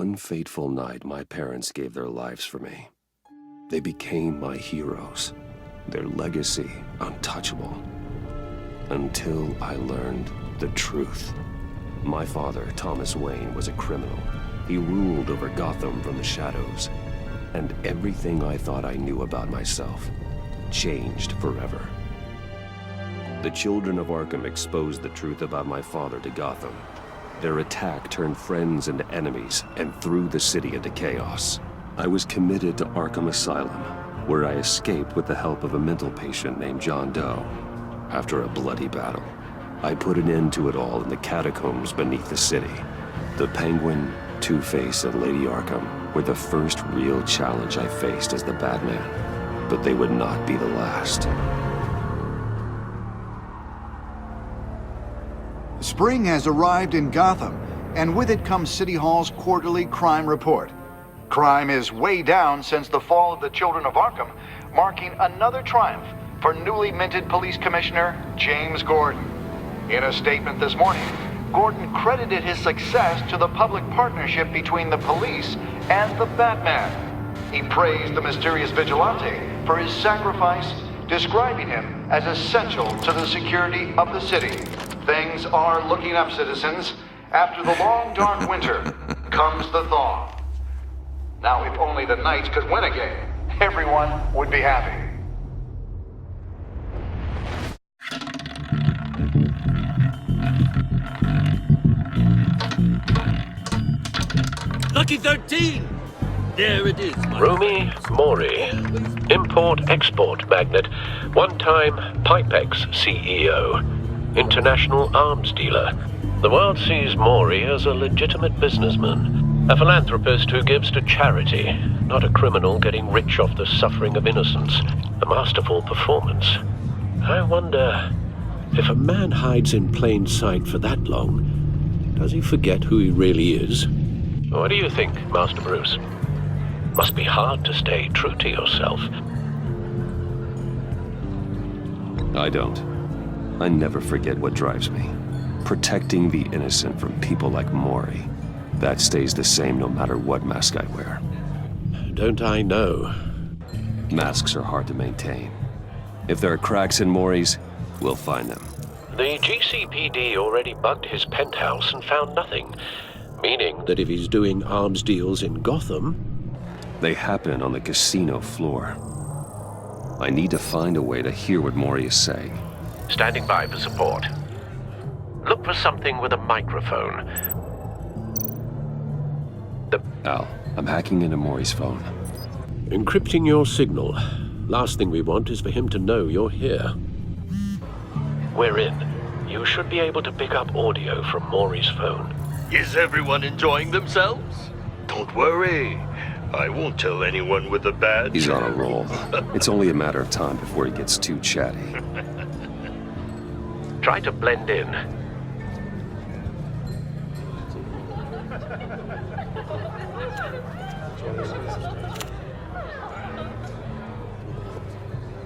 one fateful night, my parents gave their lives for me. They became my heroes, their legacy untouchable. Until I learned the truth. My father, Thomas Wayne, was a criminal. He ruled over Gotham from the shadows. And everything I thought I knew about myself changed forever. The children of Arkham exposed the truth about my father to Gotham. Their attack turned friends into enemies and threw the city into chaos. I was committed to Arkham Asylum, where I escaped with the help of a mental patient named John Doe. After a bloody battle, I put an end to it all in the catacombs beneath the city. The Penguin, Two-Face, and Lady Arkham were the first real challenge I faced as the Batman, but they would not be the last. Spring has arrived in Gotham, and with it comes City Hall's quarterly crime report. Crime is way down since the fall of the Children of Arkham, marking another triumph for newly minted Police Commissioner James Gordon. In a statement this morning, Gordon credited his success to the public partnership between the police and the Batman. He praised the mysterious vigilante for his sacrifice, describing him as essential to the security of the city. Things are looking up, citizens. After the long, dark winter comes the thaw. Now, if only the Knights could win again, everyone would be happy. Lucky 13! There it is. Rumi Mori, import-export magnate, one-time Pipex CEO, international arms dealer. The world sees Mori as a legitimate businessman, a philanthropist who gives to charity, not a criminal getting rich off the suffering of innocence. A masterful performance. I wonder, if a man hides in plain sight for that long, does he forget who he really is? What do you think, Master Bruce? Must be hard to stay true to yourself. I don't. I never forget what drives me. Protecting the innocent from people like Mori. That stays the same no matter what mask I wear. Don't I know? Masks are hard to maintain. If there are cracks in Mori's, we'll find them. The GCPD already bugged his penthouse and found nothing. Meaning that if he's doing arms deals in Gotham... They happen on the casino floor. I need to find a way to hear what Mori is saying. Standing by for support. Look for something with a microphone. Al, I'm hacking into Mori's phone. Encrypting your signal. Last thing we want is for him to know you're here. We're in. You should be able to pick up audio from Mori's phone. Is everyone enjoying themselves? Don't worry. I won't tell anyone with a badge. He's on a roll. It's only a matter of time before he gets too chatty. Try to blend in.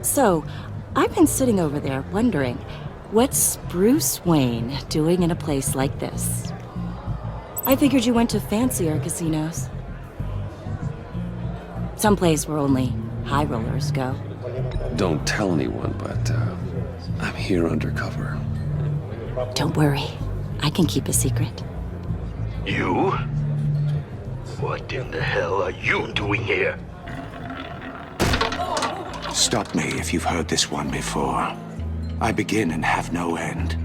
So, I've been sitting over there wondering, what's Bruce Wayne doing in a place like this? I figured you went to fancier casinos. Someplace where only high rollers go. Don't tell anyone, but I'm here undercover. Don't worry. I can keep a secret. You? What in the hell are you doing here? Stop me if you've heard this one before. I begin and have no end.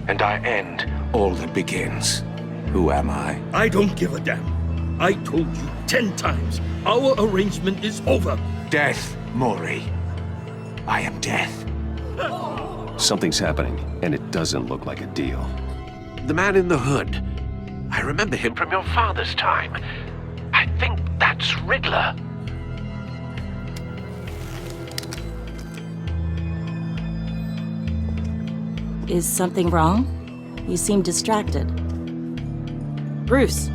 And I end all that begins. Who am I? I don't give a damn. I told you 10 times. Our arrangement is over. Death, Mori. I am death. Something's happening, and it doesn't look like a deal. The man in the hood. I remember him from your father's time. I think that's Riddler. Is something wrong? You seem distracted. Bruce.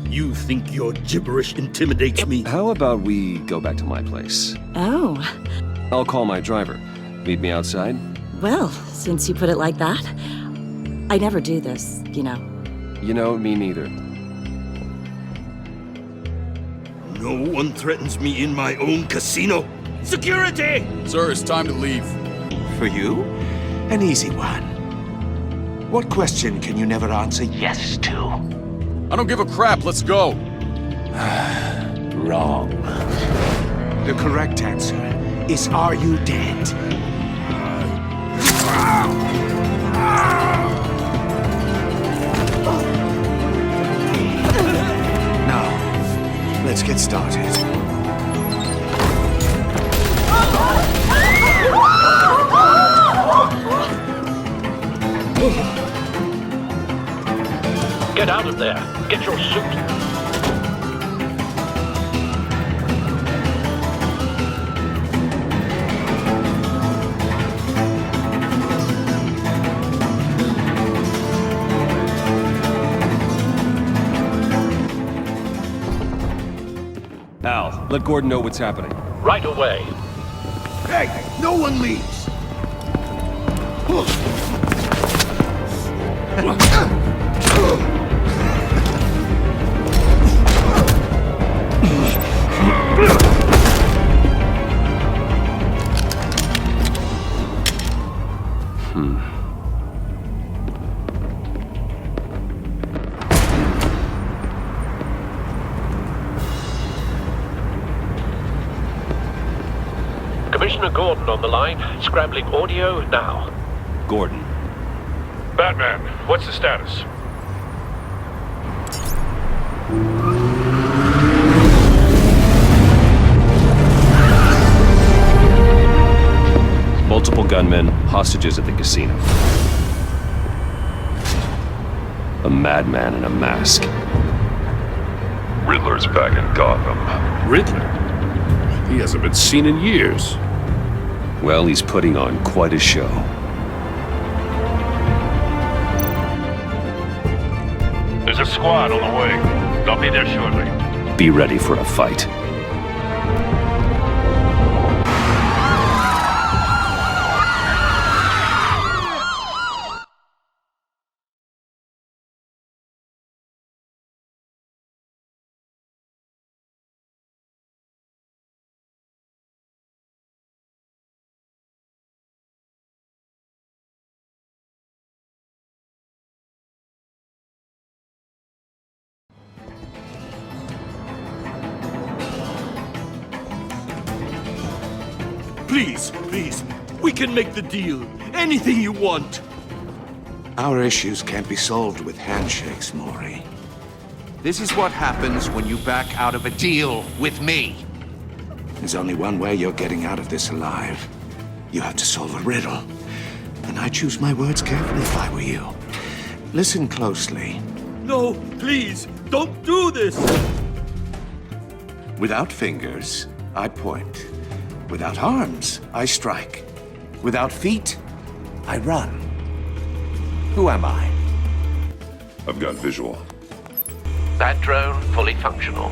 You think your gibberish intimidates me? How about we go back to my place? Oh. I'll call my driver. Meet me outside? Well, since you put it like that, I never do this, you know. You know, me neither. No one threatens me in my own casino. Security! Sir, it's time to leave. For you, an easy one. What question can you never answer yes to? I don't give a crap, let's go. Wrong. The correct answer is, are you dead? Now, let's get started. Get out of there. Get your suit. Al, let Gordon know what's happening. Right away. Hey, no one leaves! Commissioner Gordon on the line. Scrambling audio now. Gordon. Batman, what's the status? Multiple gunmen, hostages at the casino. A madman in a mask. Riddler's back in Gotham. Riddler? He hasn't been seen in years. Well, he's putting on quite a show. There's a squad on the way. They'll be there shortly. Be ready for a fight. Please, please, we can make the deal. Anything you want. Our issues can't be solved with handshakes, Maury. This is what happens when you back out of a deal with me. There's only one way you're getting out of this alive. You have to solve a riddle. And I choose my words carefully if I were you. Listen closely. No, please, don't do this. Without fingers, I point. Without arms, I strike. Without feet, I run. Who am I? I've got visual. That drone fully functional.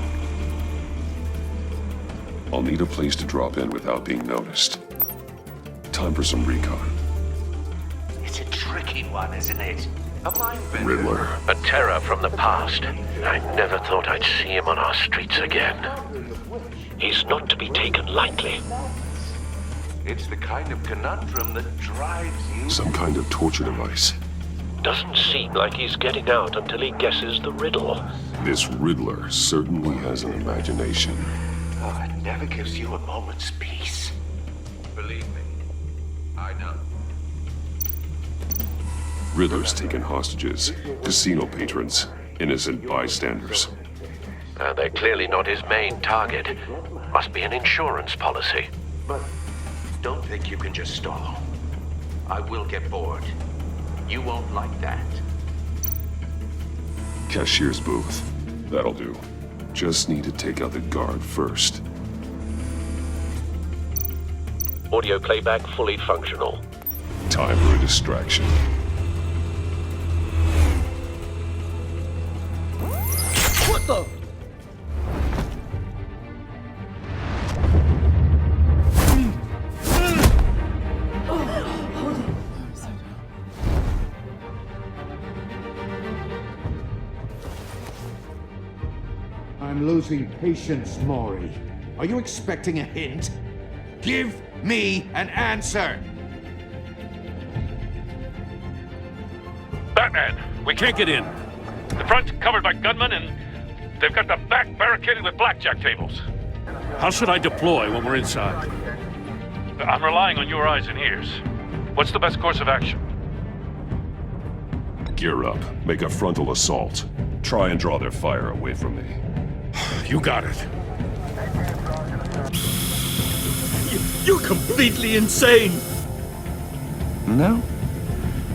I'll need a place to drop in without being noticed. Time for some recon. It's a tricky one, isn't it? A mind bender. Riddler. A terror from the past. I never thought I'd see him on our streets again. He's not to be taken lightly. It's the kind of conundrum that drives you. Some kind of torture device. Doesn't seem like he's getting out until he guesses the riddle. This Riddler certainly has an imagination. Oh, it never gives you a moment's peace. Believe me, I know. Riddler's taken hostages, casino patrons, innocent bystanders. They're clearly not his main target. Must be an insurance policy. But don't think you can just stall. I will get bored. You won't like that. Cashier's booth. That'll do. Just need to take out the guard first. Audio playback fully functional. Time for a distraction. What the? I'm losing losing patience, Maury. Are you expecting a hint? Give me an answer! Batman, we can't get in. The front's covered by gunmen, and they've got the back barricaded with blackjack tables. How should I deploy when we're inside? I'm relying on your eyes and ears. What's the best course of action? Gear up. Make a frontal assault. Try and draw their fire away from me. You got it. You're completely insane! No,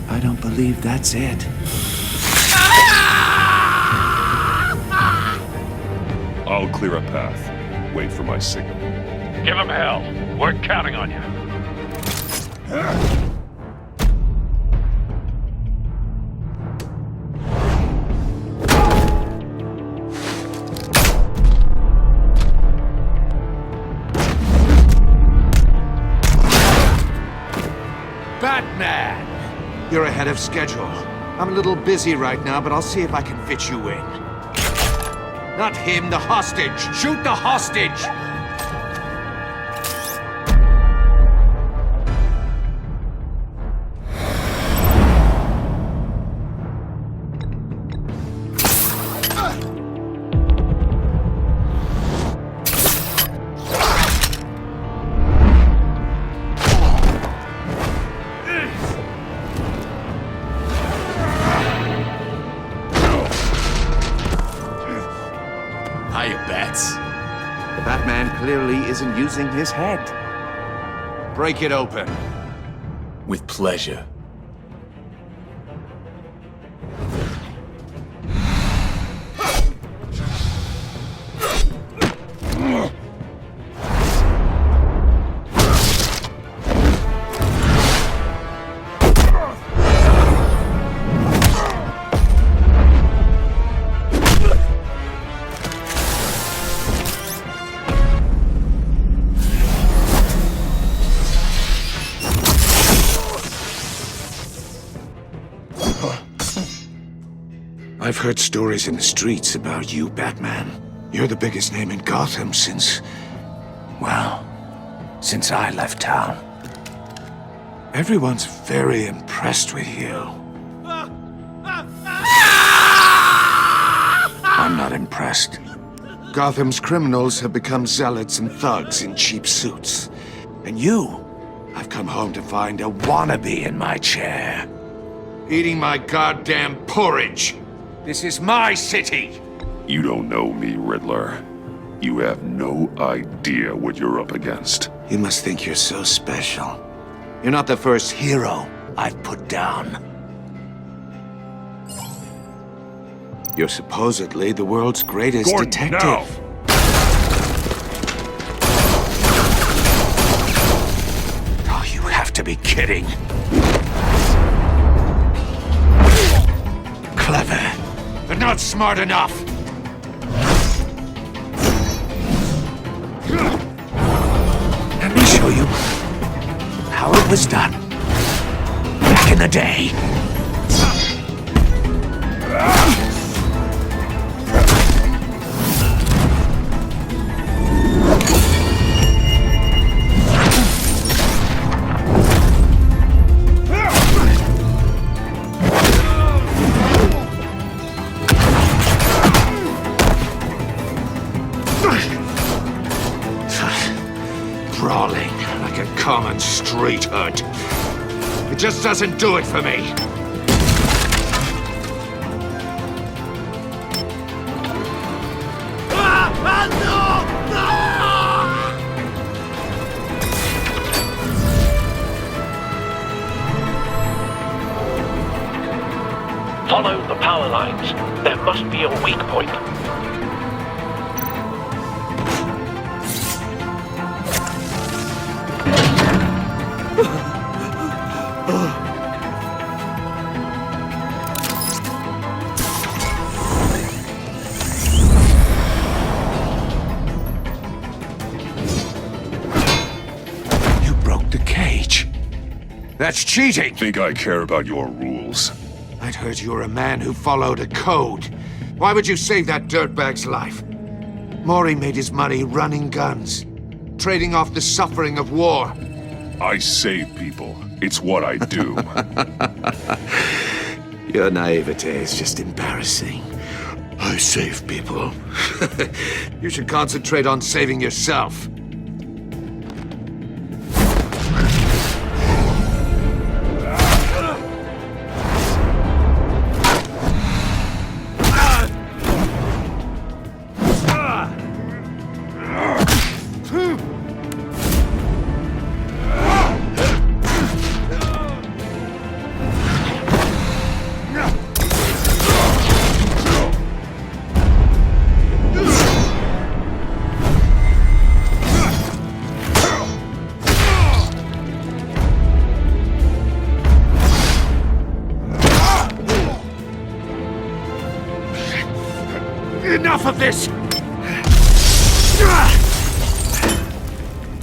I don't believe that's it. I'll clear a path. Wait for my signal. Give him hell. We're counting on you. Batman! You're ahead of schedule. I'm a little busy right now, but I'll see if I can fit you in. Not him, the hostage! Shoot the hostage! The Batman clearly isn't using his head. Break it open. With pleasure. I've heard stories in the streets about you, Batman. You're the biggest name in Gotham since... well, since I left town. Everyone's very impressed with you. I'm not impressed. Gotham's criminals have become zealots and thugs in cheap suits. And you, I've come home to find a wannabe in my chair. Eating my goddamn porridge. This is my city! You don't know me, Riddler. You have no idea what you're up against. You must think you're so special. You're not the first hero I've put down. You're supposedly the world's greatest Gordon, detective. now. Oh, you have to be kidding. Clever, but not smart enough. Let me show you how it was done back in the day. Brawling like a common street hood. It just doesn't do it for me. Follow the power lines. There must be a weak point. You broke the cage. That's cheating! Think I care about your rules? I'd heard you were a man who followed a code. Why would you save that dirtbag's life? Maury made his money running guns, trading off the suffering of war. I save people. It's what I do. Your naivete is just embarrassing. I save people. You should concentrate on saving yourself. Enough of this!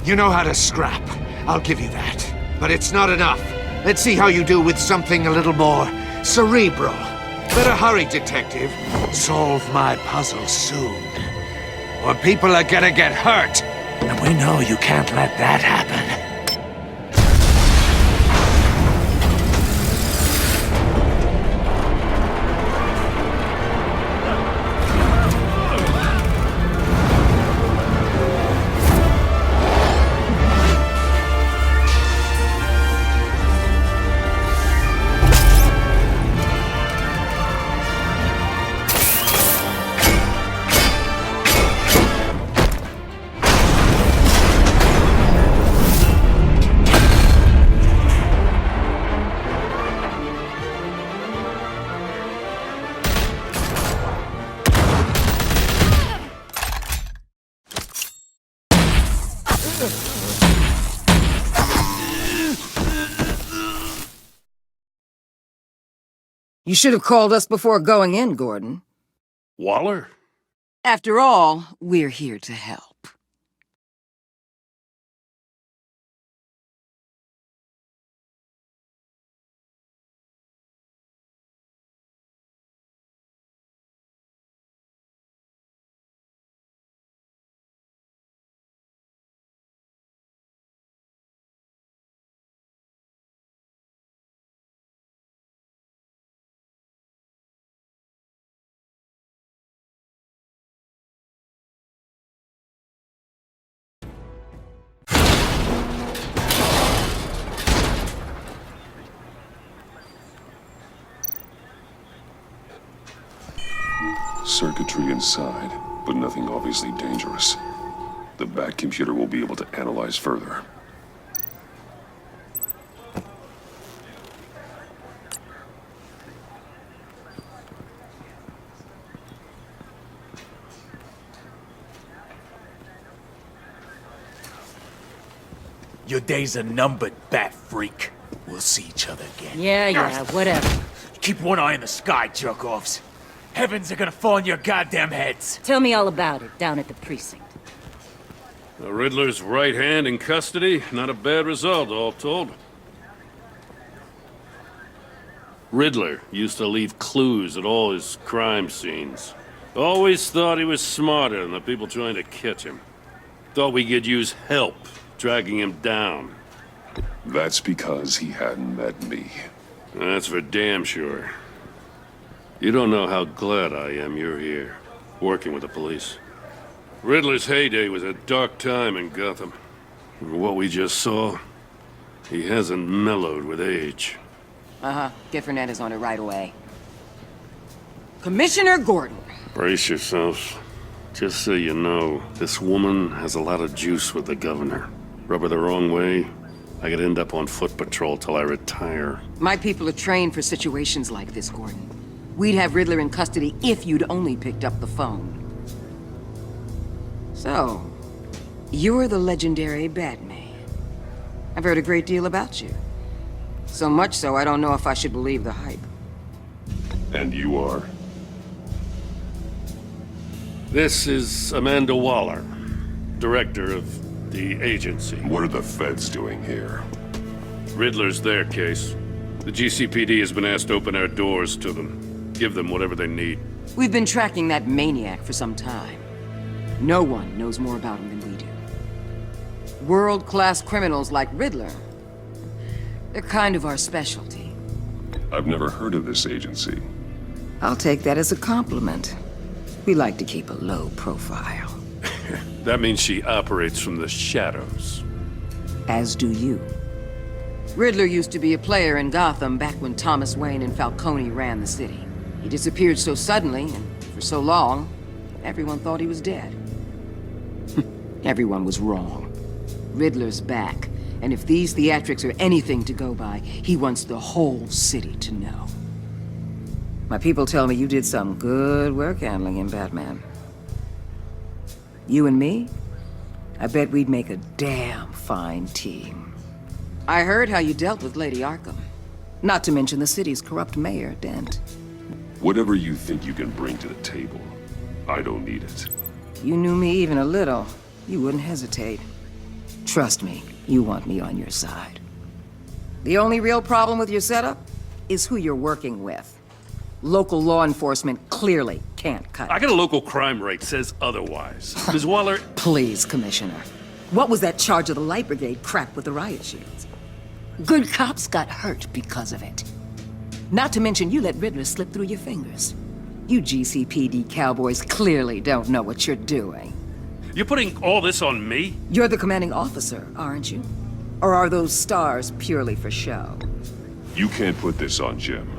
You know how to scrap. I'll give you that. But it's not enough. Let's see how you do with something a little more cerebral. Better hurry, detective. Solve my puzzle soon. Or people are gonna get hurt. And we know you can't let that happen. You should have called us before going in, Gordon. Waller? After all, we're here to help. Circuitry inside, but nothing obviously dangerous. The back computer will be able to analyze further. Your days are numbered, bat freak. We'll see each other again. Yeah, whatever. Keep one eye in the sky, jerk-offs. Heavens are gonna fall on your goddamn heads. Tell me all about it down at the precinct. The Riddler's right hand in custody. Not a bad result, all told. Riddler used to leave clues at all his crime scenes. Always thought he was smarter than the people trying to catch him. Thought we could use help dragging him down. That's because he hadn't met me. That's for damn sure. You don't know how glad I am you're here, working with the police. Riddler's heyday was a dark time in Gotham. What we just saw, he hasn't mellowed with age. Get Fernandez on it right away. Commissioner Gordon. Brace yourselves. Just so you know, this woman has a lot of juice with the governor. Rub her the wrong way, I could end up on foot patrol till I retire. My people are trained for situations like this, Gordon. We'd have Riddler in custody if you'd only picked up the phone. So, you're the legendary Batman. I've heard a great deal about you. So much so, I don't know if I should believe the hype. And you are? This is Amanda Waller, director of the agency. What are the feds doing here? Riddler's their case. The GCPD has been asked to open our doors to them. Give them whatever they need. We've been tracking that maniac for some time. No one knows more about him than we do. World-class criminals like Riddler, they're kind of our specialty. I've never heard of this agency. I'll take that as a compliment. We like to keep a low profile. That means she operates from the shadows. As do you. Riddler used to be a player in Gotham back when Thomas Wayne and Falcone ran the city. He disappeared so suddenly and for so long, everyone thought he was dead. Everyone was wrong. Riddler's back, and if these theatrics are anything to go by, he wants the whole city to know. My people tell me you did some good work handling him, Batman. You and me? I bet we'd make a damn fine team. I heard how you dealt with Lady Arkham. Not to mention the city's corrupt mayor, Dent. Whatever you think you can bring to the table, I don't need it. You knew me even a little, you wouldn't hesitate. Trust me, you want me on your side. The only real problem with your setup is who you're working with. Local law enforcement clearly can't cut it. I got a local crime rate says otherwise. Ms. Waller... Please, Commissioner. What was that charge of the Light Brigade crap with the riot shields? Good cops got hurt because of it. Not to mention you let Riddler slip through your fingers. You GCPD cowboys clearly don't know what you're doing. You're putting all this on me? You're the commanding officer, aren't you? Or are those stars purely for show? You can't put this on Jim.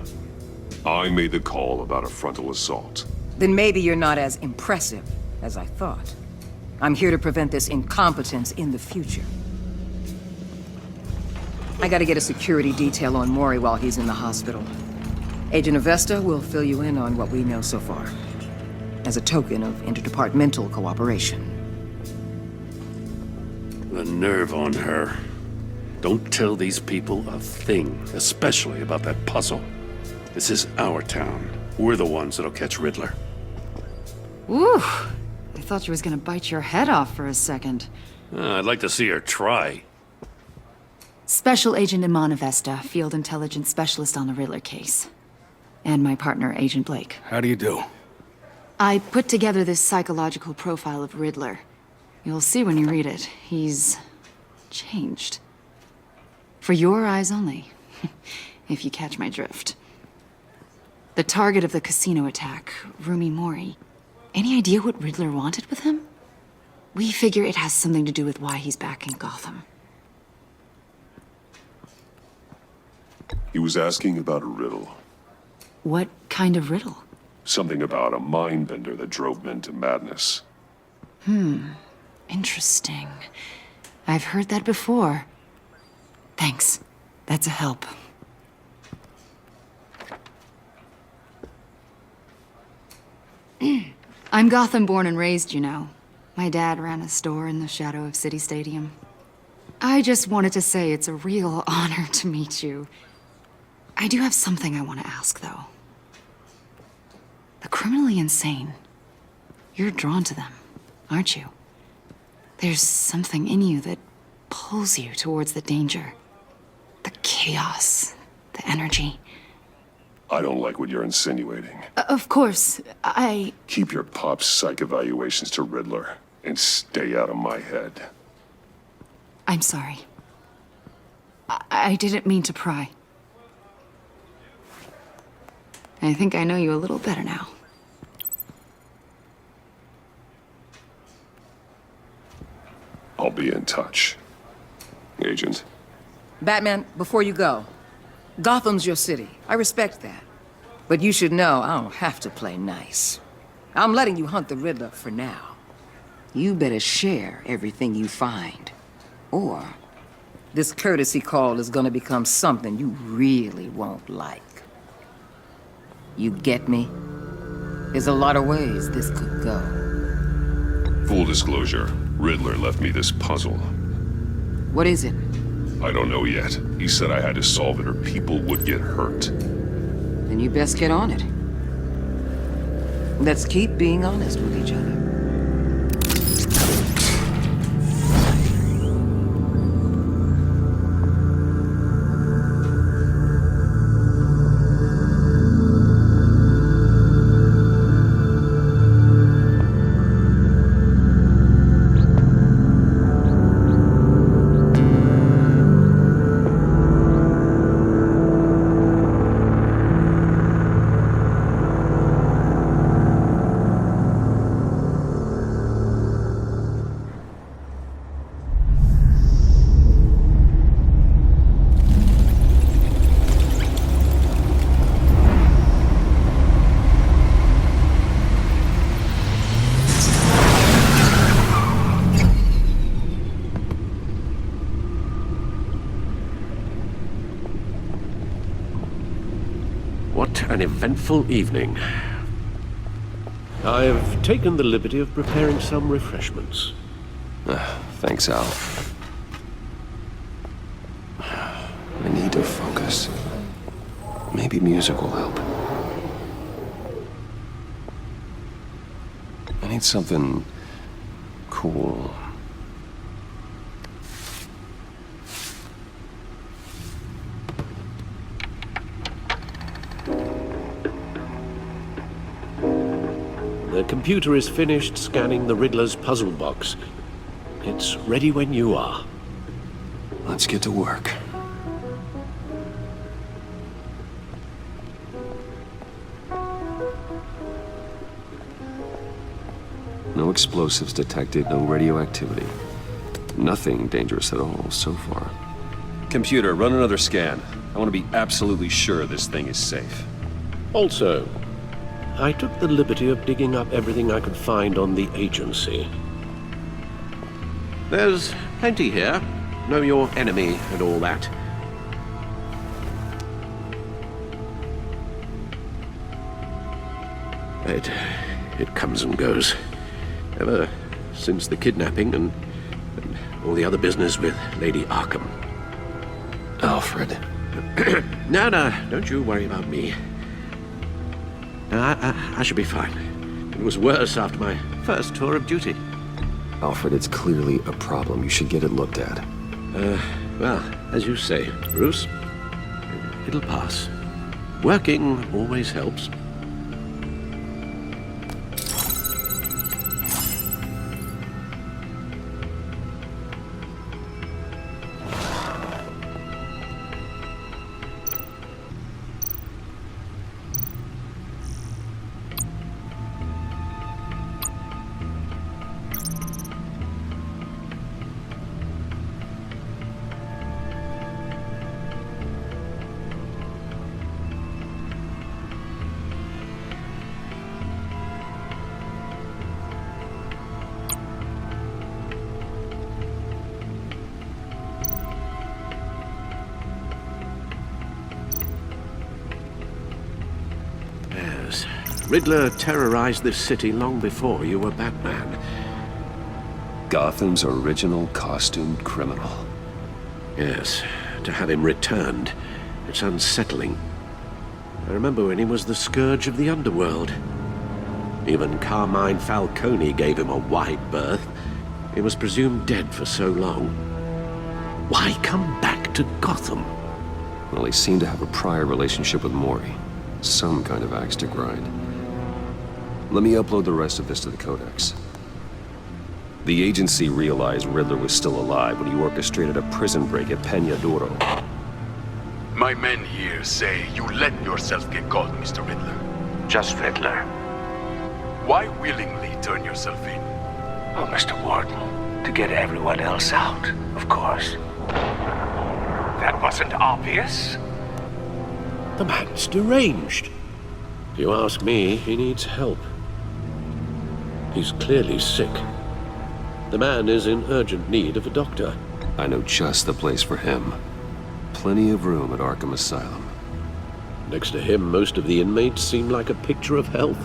I made the call about a frontal assault. Then maybe you're not as impressive as I thought. I'm here to prevent this incompetence in the future. I gotta get a security detail on Mori while he's in the hospital. Agent Avesta will fill you in on what we know so far, as a token of interdepartmental cooperation. The nerve on her. Don't tell these people a thing, especially about that puzzle. This is our town. We're the ones that'll catch Riddler. Ooh, I thought she was gonna bite your head off for a second. I'd like to see her try. Special Agent Iman Avesta, Field Intelligence Specialist on the Riddler case. And my partner, Agent Blake. How do you do? I put together this psychological profile of Riddler. You'll see when you read it. He's changed. For your eyes only, if you catch my drift. The target of the casino attack, Rumi Mori. Any idea what Riddler wanted with him? We figure it has something to do with why he's back in Gotham. He was asking about a riddle. What kind of riddle? Something about a mind bender that drove men to madness. Interesting. I've heard that before. Thanks. That's a help. I'm Gotham born and raised, you know. My dad ran a store in the shadow of City Stadium. I just wanted to say it's a real honor to meet you. I do have something I want to ask, though. The criminally insane. You're drawn to them, aren't you? There's something in you that pulls you towards the danger. The chaos, the energy. I don't like what you're insinuating. Of course, I... Keep your pop's psych evaluations to Riddler and stay out of my head. I'm sorry. I didn't mean to pry. I think I know you a little better now. I'll be in touch. Agent. Batman, before you go, Gotham's your city. I respect that. But you should know I don't have to play nice. I'm letting you hunt the Riddler for now. You better share everything you find. Or this courtesy call is gonna become something you really won't like. You get me? There's a lot of ways this could go. Full disclosure, Riddler left me this puzzle. What is it? I don't know yet. He said I had to solve it or people would get hurt. Then you best get on it. Let's keep being honest with each other. an eventful evening. I've taken the liberty of preparing some refreshments. Thanks, Al. I need to focus. Maybe music will help. I need something cool. The computer is finished scanning the Riddler's puzzle box. It's ready when you are. Let's get to work. No explosives detected, no radioactivity. Nothing dangerous at all so far. Computer, run another scan. I want to be absolutely sure this thing is safe. Also, I took the liberty of digging up everything I could find on the agency. There's plenty here. Know your enemy and all that. It comes and goes. Ever since the kidnapping and all the other business with Lady Arkham. Alfred. No, don't you worry about me. I should be fine. It was worse after my first tour of duty. Alfred, it's clearly a problem. You should get it looked at. Well, as you say, Bruce, it'll pass. Working always helps. Riddler terrorized this city long before you were Batman. Gotham's original costumed criminal. Yes, to have him returned, it's unsettling. I remember when he was the scourge of the underworld. Even Carmine Falcone gave him a wide berth. He was presumed dead for so long. Why come back to Gotham? Well, he seemed to have a prior relationship with Mori. Some kind of axe to grind. Let me upload the rest of this to the Codex. The agency realized Riddler was still alive when he orchestrated a prison break at Peña Duro. My men here say you let yourself get caught, Mr. Riddler. Just Riddler. Why willingly turn yourself in? Oh, Mr. Warden, to get everyone else out, of course. That wasn't obvious. The man's deranged. If you ask me, he needs help. He's clearly sick. The man is in urgent need of a doctor. I know just the place for him. Plenty of room at Arkham Asylum. Next to him, most of the inmates seem like a picture of health.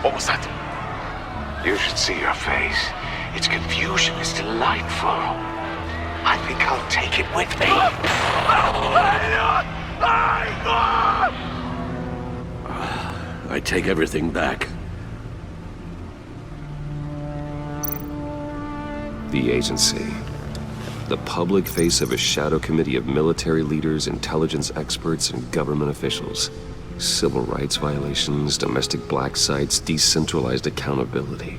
What was that? You should see your face. Its confusion is delightful. I think I'll take it with me. I take everything back. The agency. The public face of a shadow committee of military leaders, intelligence experts, and government officials. Civil rights violations, domestic black sites, decentralized accountability.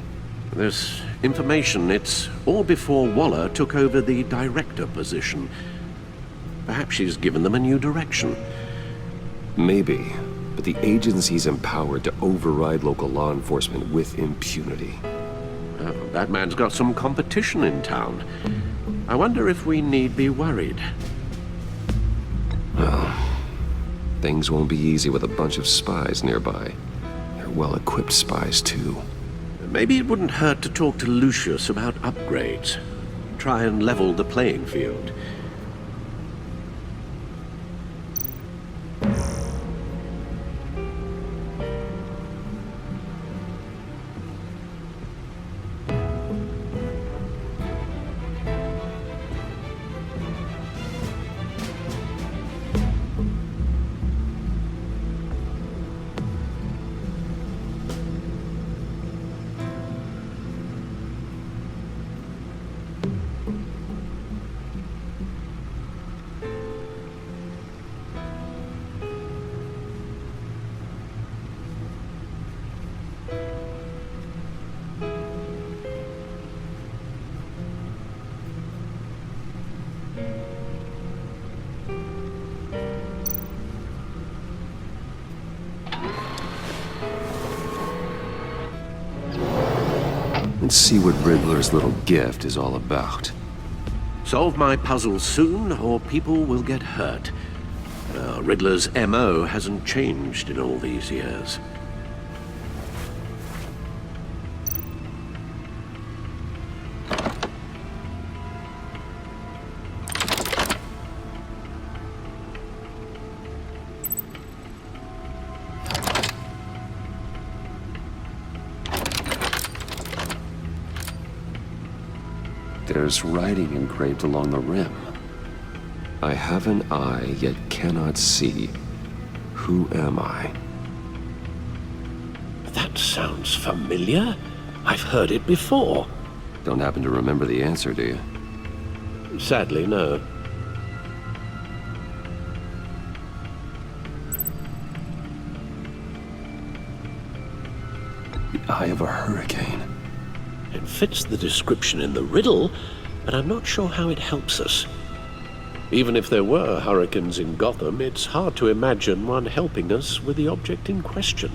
This information, it's all before Waller took over the director position. Perhaps she's given them a new direction. Maybe, but the agency's empowered to override local law enforcement with impunity. Batman's got some competition in town. I wonder if we need be worried. Well, things won't be easy with a bunch of spies nearby. They're well-equipped spies, too. Maybe it wouldn't hurt to talk to Lucius about upgrades. Try and level the playing field. see what Riddler's little gift is all about. Solve my puzzles soon, or people will get hurt. Riddler's MO hasn't changed in all these years. There's writing engraved along the rim. I have an eye, yet cannot see. Who am I? That sounds familiar. I've heard it before. Don't happen to remember the answer, do you? Sadly, no. The eye of a hurricane. It fits the description in the riddle, but I'm not sure how it helps us. Even if there were hurricanes in Gotham, it's hard to imagine one helping us with the object in question.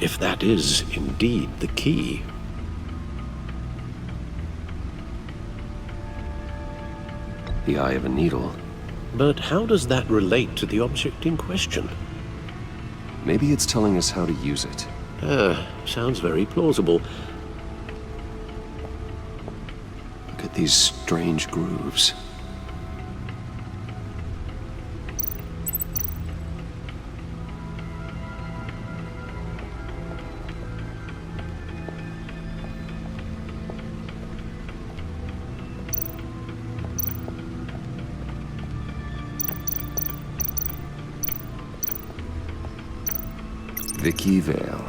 If that is indeed the key. The eye of a needle. But how does that relate to the object in question? Maybe it's telling us how to use it. Sounds very plausible. Look at these strange grooves. Vicky Vale,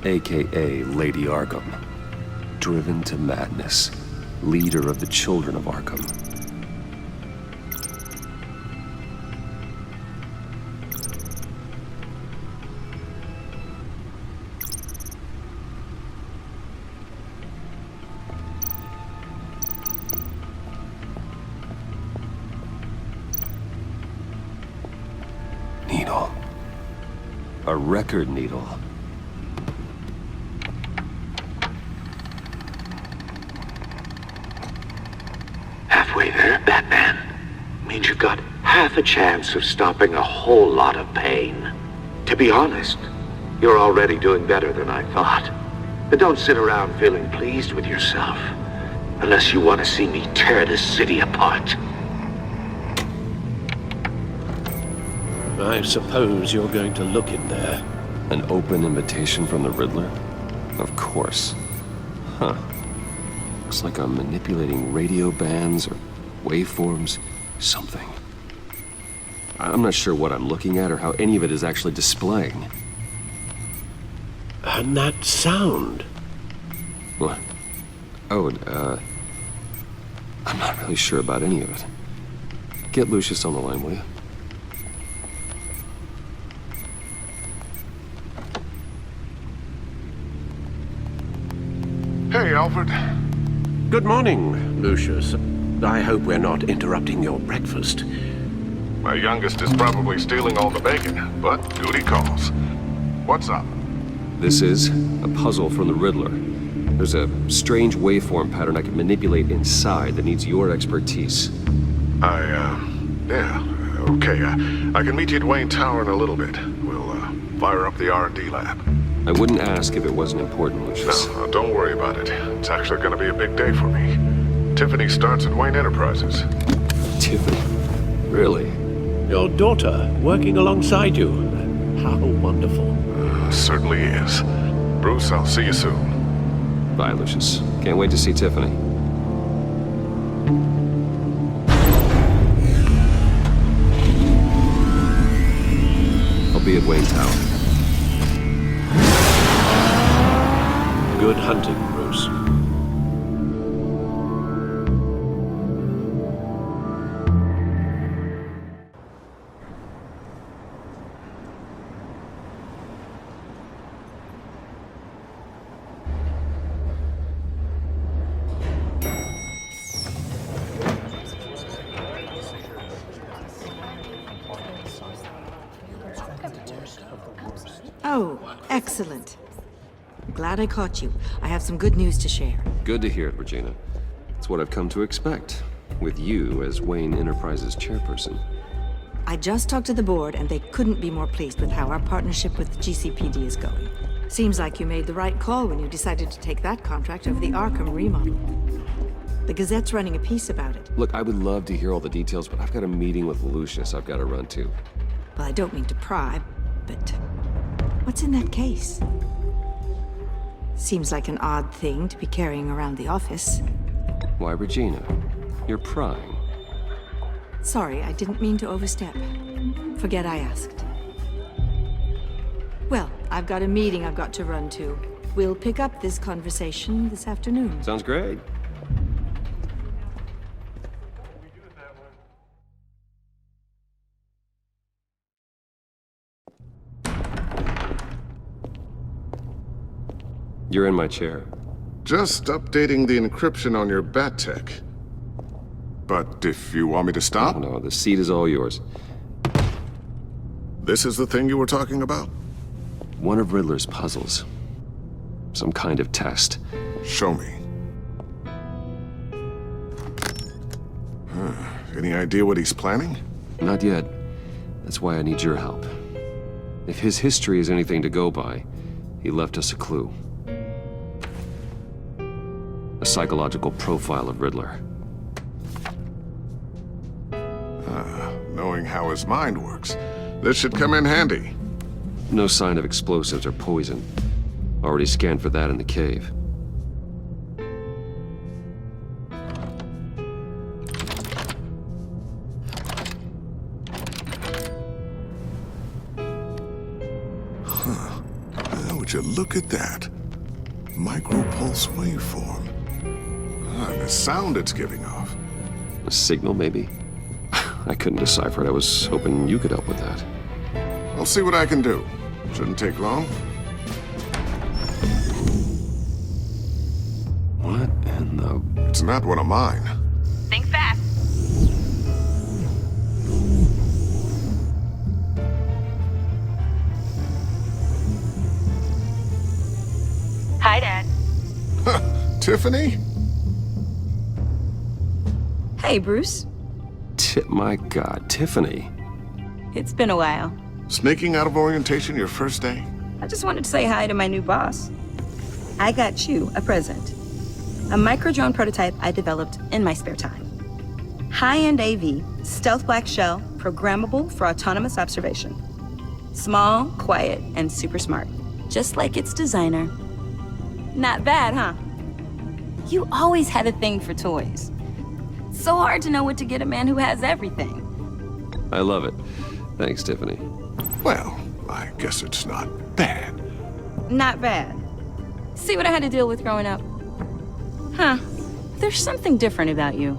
a.k.a. Lady Arkham. Driven to madness. Leader of the Children of Arkham. Needle. A record needle. Halfway there, Batman. Means you've got half a chance of stopping a whole lot of pain. To be honest, you're already doing better than I thought. But don't sit around feeling pleased with yourself. Unless you want to see me tear this city apart. I suppose you're going to look in there. An open invitation from the Riddler? Of course. Huh. Looks like I'm manipulating radio bands or waveforms, something. I'm not sure what I'm looking at or how any of it is actually displaying. And that sound. What? Oh, I'm not really sure about any of it. Get Lucius on the line, will you? Hey, Alfred. Good morning, Lucius. I hope we're not interrupting your breakfast. My youngest is probably stealing all the bacon, but duty calls. What's up? This is a puzzle from the Riddler. There's a strange waveform pattern I can manipulate inside that needs your expertise. Yeah, okay. I can meet you at Wayne Tower in a little bit. We'll, fire up the R&D lab. I wouldn't ask if it wasn't important, Lucius. No, don't worry about it. It's actually gonna be a big day for me. Tiffany starts at Wayne Enterprises. Tiffany? Really? Your daughter working alongside you. How wonderful. Certainly is. Bruce, I'll see you soon. Bye, Lucius. Can't wait to see Tiffany. I'll be at Wayne Tower. Good hunting, Bruce. Oh, excellent. Glad I caught you. I have some good news to share. Good to hear it, Regina. It's what I've come to expect, with you as Wayne Enterprises chairperson. I just talked to the board, and they couldn't be more pleased with how our partnership with GCPD is going. Seems like you made the right call when you decided to take that contract over the Arkham remodel. The Gazette's running a piece about it. Look, I would love to hear all the details, but I've got a meeting with Lucius I've got to run to. Well, I don't mean to pry, but what's in that case? Seems like an odd thing to be carrying around the office. Why, Regina? You're prying. Sorry, I didn't mean to overstep. Forget I asked. Well, I've got a meeting I've got to run to. We'll pick up this conversation this afternoon. Sounds great. You're in my chair. Just updating the encryption on your bat tech. But if you want me to stop? No, the seat is all yours. This is the thing you were talking about? One of Riddler's puzzles. Some kind of test. Show me. Any idea what he's planning? Not yet. That's why I need your help. If his history is anything to go by, he left us a clue. A psychological profile of Riddler. Knowing how his mind works, this should come in handy. No sign of explosives or poison. Already scanned for that in the cave. Would you look at that? Micropulse waveform. And the sound it's giving off. A signal, maybe? I couldn't decipher it. I was hoping you could help with that. I'll see what I can do. Shouldn't take long. What in the... It's not one of mine. Think fast. Hi, Dad. Tiffany? Hey, Bruce. My God, Tiffany. It's been a while. Sneaking out of orientation your first day? I just wanted to say hi to my new boss. I got you a present. A micro-drone prototype I developed in my spare time. High-end AV, stealth black shell, programmable for autonomous observation. Small, quiet, and super smart. Just like its designer. Not bad, huh? You always had a thing for toys. So hard to know what to get a man who has everything. I love it. Thanks, Tiffany. Well, I guess it's not bad. Not bad. See what I had to deal with growing up? Huh. There's something different about you.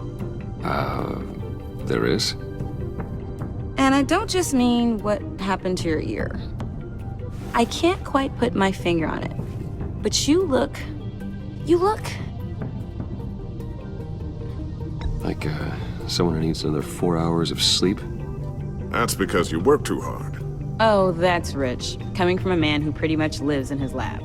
There is? And I don't just mean what happened to your ear. I can't quite put my finger on it. But you look... Like, someone who needs another 4 hours of sleep? That's because you work too hard. Oh, that's rich. Coming from a man who pretty much lives in his lab.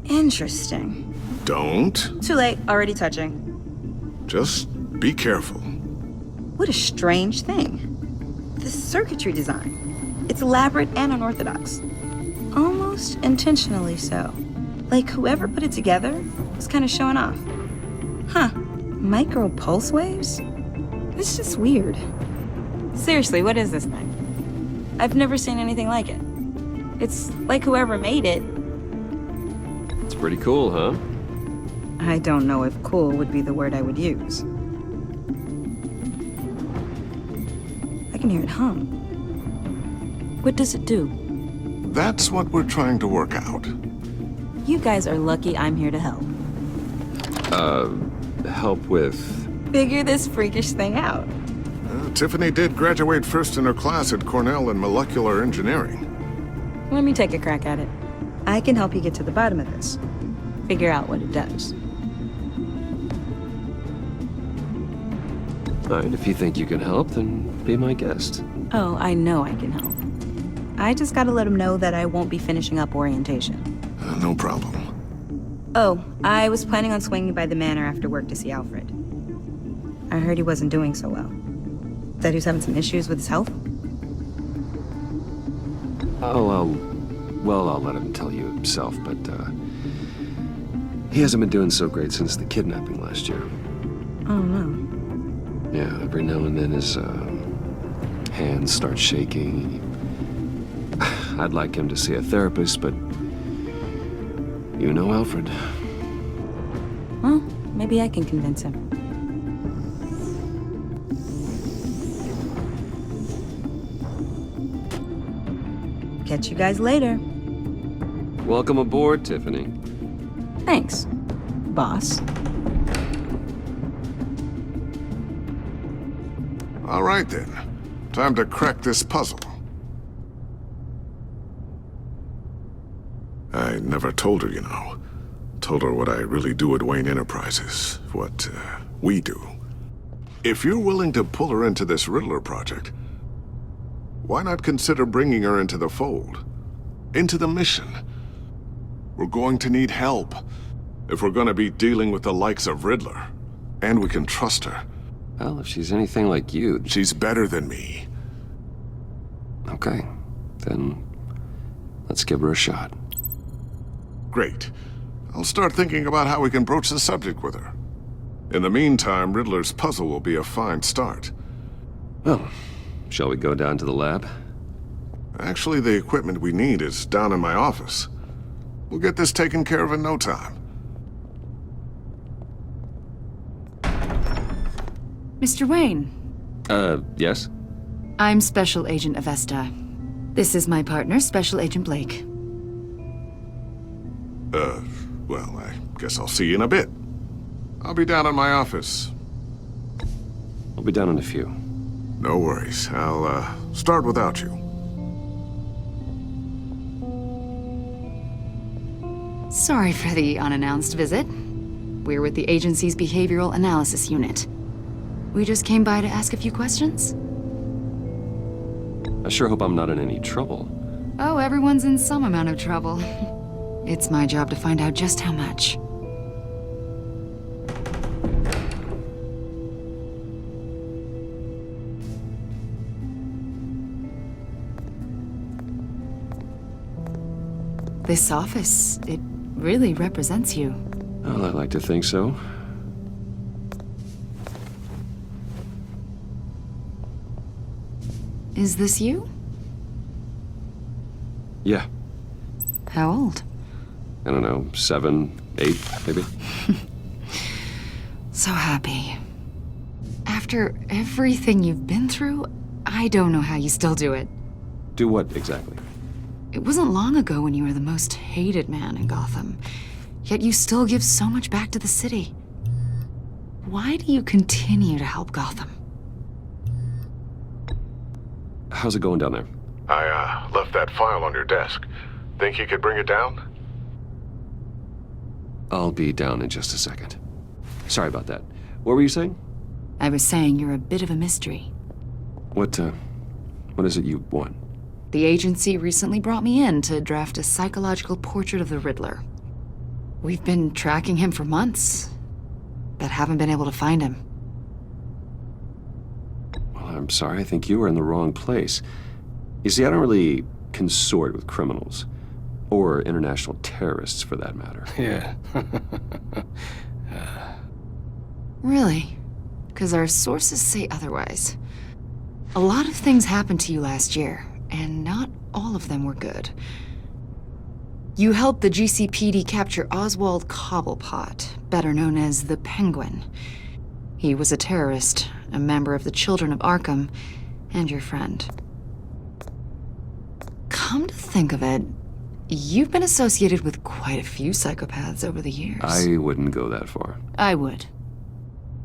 Interesting. Don't. Too late. Already touching. Just be careful. What a strange thing. The circuitry design. It's elaborate and unorthodox. Almost intentionally so. Like whoever put it together was kind of showing off. Huh. Micro pulse waves? It's just weird. Seriously, what is this thing? I've never seen anything like it. It's like whoever made it. It's pretty cool, huh? I don't know if cool would be the word I would use. I can hear it hum. What does it do? That's what we're trying to work out. You guys are lucky I'm here to help. Help with... Figure this freakish thing out. Tiffany did graduate first in her class at Cornell in molecular engineering. Let me take a crack at it. I can help you get to the bottom of this. Figure out what it does. All right, if you think you can help, then be my guest. Oh, I know I can help. I just gotta let him know that I won't be finishing up orientation. No problem. Oh, I was planning on swinging by the manor after work to see Alfred. I heard he wasn't doing so well. That he was having some issues with his health? Oh, I'll let him tell you himself, but, he hasn't been doing so great since the kidnapping last year. Oh, no. Yeah, every now and then his, hands start shaking. I'd like him to see a therapist, but you know Alfred. Well, maybe I can convince him. Catch you guys later. Welcome aboard, Tiffany. Thanks, boss. All right then. Time to crack this puzzle. I never told her, you know. Told her what I really do at Wayne Enterprises. What, we do. If you're willing to pull her into this Riddler project, why not consider bringing her into the fold? Into the mission? We're going to need help if we're going to be dealing with the likes of Riddler. And we can trust her. Well, if she's anything like you... She's better than me. Okay, then let's give her a shot. Great. I'll start thinking about how we can broach the subject with her. In the meantime, Riddler's puzzle will be a fine start. Well, shall we go down to the lab? Actually, the equipment we need is down in my office. We'll get this taken care of in no time. Mr. Wayne. Yes? I'm Special Agent Avesta. This is my partner, Special Agent Blake. Well, I guess I'll see you in a bit. I'll be down in my office. I'll be down in a few. No worries. I'll, start without you. Sorry for the unannounced visit. We're with the agency's Behavioral Analysis Unit. We just came by to ask a few questions. I sure hope I'm not in any trouble. Oh, everyone's in some amount of trouble. It's my job to find out just how much. This office, it really represents you. Well, I'd like to think so. Is this you? Yeah. How old? I don't know, 7, 8, maybe? So happy. After everything you've been through, I don't know how you still do it. Do what, exactly? It wasn't long ago when you were the most hated man in Gotham, yet you still give so much back to the city. Why do you continue to help Gotham? How's it going down there? I, left that file on your desk. Think you could bring it down? I'll be down in just a second. Sorry about that. What were you saying? I was saying you're a bit of a mystery. What is it you want? The agency recently brought me in to draft a psychological portrait of the Riddler. We've been tracking him for months, but haven't been able to find him. Well, I'm sorry. I think you were in the wrong place. You see, I don't really consort with criminals. Or international terrorists, for that matter. Yeah. Really? Because our sources say otherwise. A lot of things happened to you last year, and not all of them were good. You helped the GCPD capture Oswald Cobblepot, better known as the Penguin. He was a terrorist, a member of the Children of Arkham, and your friend. Come to think of it, you've been associated with quite a few psychopaths over the years. I wouldn't go that far. I would.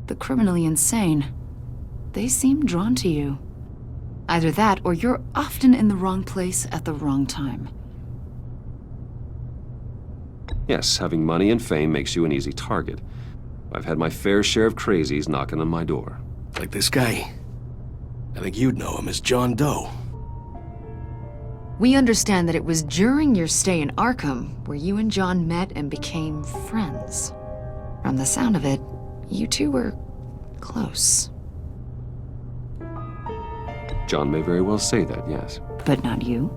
The criminally insane. They seem drawn to you. Either that, or you're often in the wrong place at the wrong time. Yes, having money and fame makes you an easy target. I've had my fair share of crazies knocking on my door. Like this guy. I think you'd know him as John Doe. We understand that it was during your stay in Arkham where you and John met and became friends. From the sound of it, you two were close. John may very well say that, yes. But not you?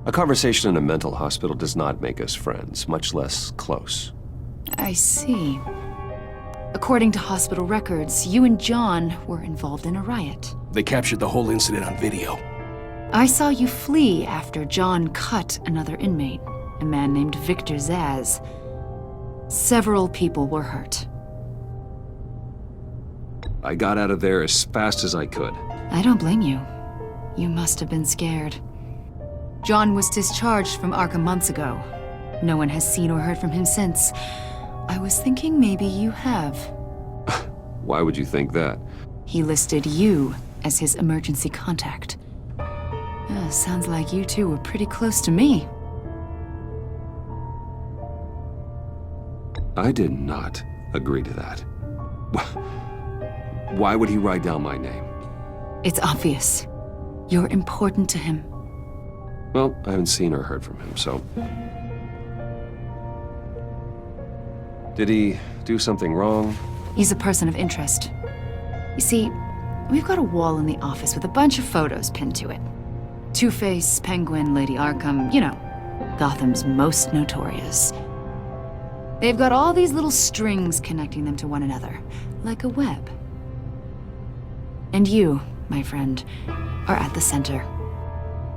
A conversation in a mental hospital does not make us friends, much less close. I see. According to hospital records, you and John were involved in a riot. They captured the whole incident on video. I saw you flee after John cut another inmate, a man named Victor Zaz. Several people were hurt. I got out of there as fast as I could. I don't blame you. You must have been scared. John was discharged from Arkham months ago. No one has seen or heard from him since. I was thinking maybe you have. Why would you think that? He listed you as his emergency contact. Sounds like you two were pretty close to me. I did not agree to that. Why would he write down my name? It's obvious. You're important to him. Well, I haven't seen or heard from him, so... Did he do something wrong? He's a person of interest. You see, we've got a wall in the office with a bunch of photos pinned to it. Two-Face, Penguin, Lady Arkham, you know, Gotham's most notorious. They've got all these little strings connecting them to one another, like a web. And you, my friend, are at the center.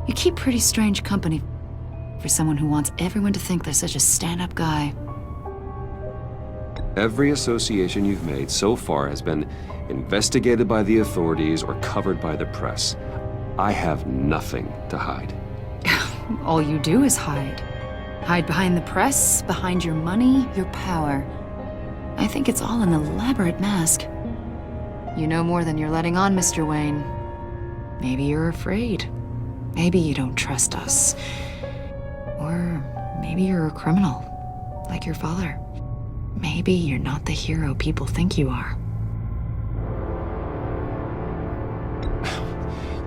You keep pretty strange company for someone who wants everyone to think they're such a stand-up guy. Every association you've made so far has been investigated by the authorities or covered by the press. I have nothing to hide. All you do is hide. Hide behind the press, behind your money, your power. I think it's all an elaborate mask. You know more than you're letting on, Mr. Wayne. Maybe you're afraid. Maybe you don't trust us. Or maybe you're a criminal, like your father. Maybe you're not the hero people think you are.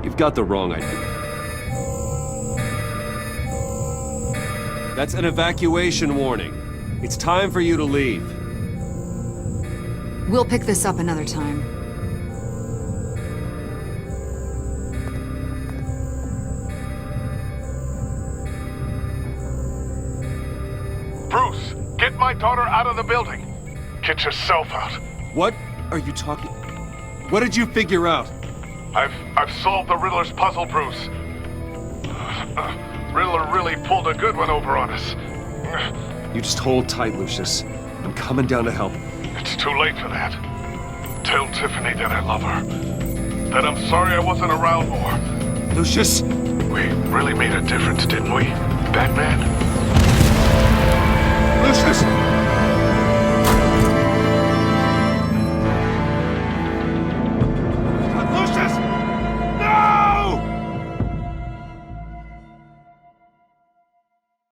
You've got the wrong idea. That's an evacuation warning. It's time for you to leave. We'll pick this up another time. Bruce, get my daughter out of the building. Get yourself out. What are you talking? What did you figure out? I've solved the Riddler's puzzle, Bruce. Riddler really pulled a good one over on us. You just hold tight, Lucius. I'm coming down to help. It's too late for that. Tell Tiffany that I love her. That I'm sorry I wasn't around more. Lucius! We really made a difference, didn't we, Batman? Lucius!